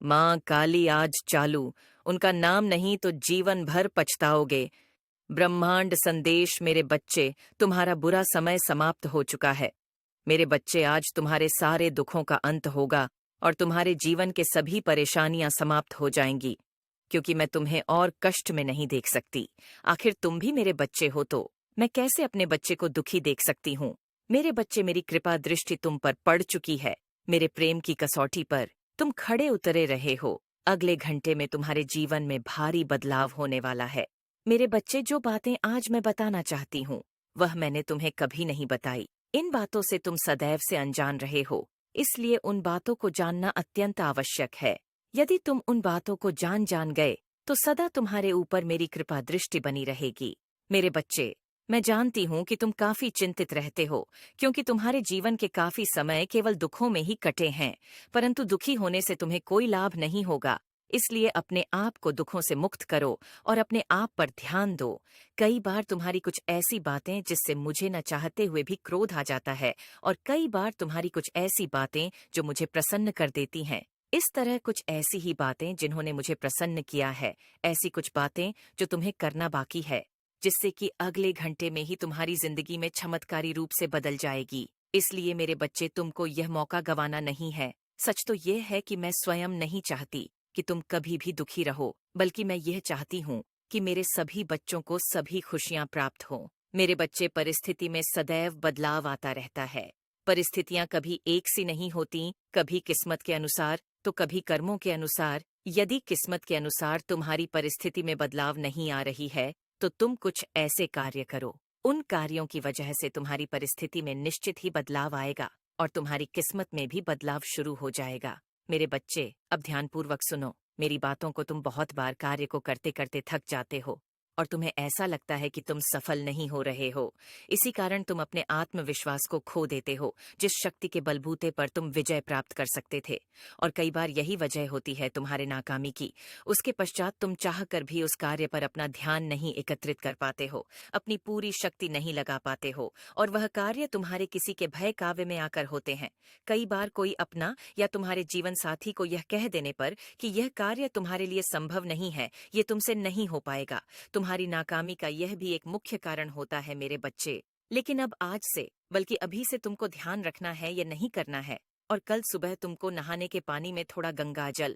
माँ काली आज चालू, उनका नाम नहीं तो जीवन भर पछताओगे। ब्रह्मांड संदेश मेरे बच्चे, तुम्हारा बुरा समय समाप्त हो चुका है। मेरे बच्चे आज तुम्हारे सारे दुखों का अंत होगा और तुम्हारे जीवन के सभी परेशानियां समाप्त हो जाएंगी, क्योंकि मैं तुम्हें और कष्ट में नहीं देख सकती। आखिर तुम भी मेरे बच्चे हो तो मैं कैसे अपने बच्चे को दुखी देख सकती हूँ। मेरे बच्चे, मेरी कृपा दृष्टि तुम पर पड़ चुकी है। मेरे प्रेम की कसौटी पर तुम खड़े उतरे रहे हो। अगले घंटे में तुम्हारे जीवन में भारी बदलाव होने वाला है। मेरे बच्चे, जो बातें आज मैं बताना चाहती हूँ वह मैंने तुम्हें कभी नहीं बताई। इन बातों से तुम सदैव से अनजान रहे हो, इसलिए उन बातों को जानना अत्यंत आवश्यक है। यदि तुम उन बातों को जान गए तो सदा तुम्हारे ऊपर मेरी कृपा दृष्टि बनी रहेगी। मेरे बच्चे, मैं जानती हूँ कि तुम काफी चिंतित रहते हो, क्योंकि तुम्हारे जीवन के काफी समय केवल दुखों में ही कटे हैं। परंतु दुखी होने से तुम्हें कोई लाभ नहीं होगा, इसलिए अपने आप को दुखों से मुक्त करो और अपने आप पर ध्यान दो। कई बार तुम्हारी कुछ ऐसी बातें जिससे मुझे न चाहते हुए भी क्रोध आ जाता है, और कई बार तुम्हारी कुछ ऐसी बातें जो मुझे प्रसन्न कर देती हैं। इस तरह कुछ ऐसी ही बातें जिन्होंने मुझे प्रसन्न किया है, ऐसी कुछ बातें जो तुम्हें करना बाकी है, जिससे कि अगले घंटे में ही तुम्हारी जिंदगी में चमत्कारी रूप से बदल जाएगी। इसलिए मेरे बच्चे, तुमको यह मौका गंवाना नहीं है। सच तो यह है कि मैं स्वयं नहीं चाहती कि तुम कभी भी दुखी रहो, बल्कि मैं यह चाहती हूँ कि मेरे सभी बच्चों को सभी खुशियां प्राप्त हों। मेरे बच्चे, परिस्थिति में सदैव बदलाव आता रहता है। परिस्थितियां कभी एक सी नहीं होती, कभी किस्मत के अनुसार तो कभी कर्मों के अनुसार। यदि किस्मत के अनुसार तुम्हारी परिस्थिति में बदलाव नहीं आ रही है, तो तुम कुछ ऐसे कार्य करो, उन कार्यों की वजह से तुम्हारी परिस्थिति में निश्चित ही बदलाव आएगा और तुम्हारी किस्मत में भी बदलाव शुरू हो जाएगा। मेरे बच्चे, अब ध्यानपूर्वक सुनो। मेरी बातों को तुम बहुत बार कार्य को करते करते थक जाते हो और तुम्हें ऐसा लगता है कि तुम सफल नहीं हो रहे हो। इसी कारण तुम अपने आत्मविश्वास को खो देते हो, जिस शक्ति के बलबूते पर तुम विजय प्राप्त कर सकते थे। और कई बार यही वजह होती है तुम्हारे नाकामी की। उसके पश्चात तुम चाह कर भी उस कार्य पर अपना ध्यान नहीं एकत्रित कर पाते हो, अपनी पूरी शक्ति नहीं लगा पाते हो, और वह कार्य तुम्हारे किसी के भय काव्य में आकर होते हैं। कई बार कोई अपना या तुम्हारे जीवन साथी को यह कह देने पर कि यह कार्य तुम्हारे लिए संभव नहीं है, ये तुमसे नहीं हो पाएगा। तुम्हारी नाकामी का यह भी एक मुख्य कारण होता है मेरे बच्चे। लेकिन अब आज से, बल्कि अभी से तुमको ध्यान रखना है, यह नहीं करना है। और कल सुबह तुमको नहाने के पानी में थोड़ा गंगा जल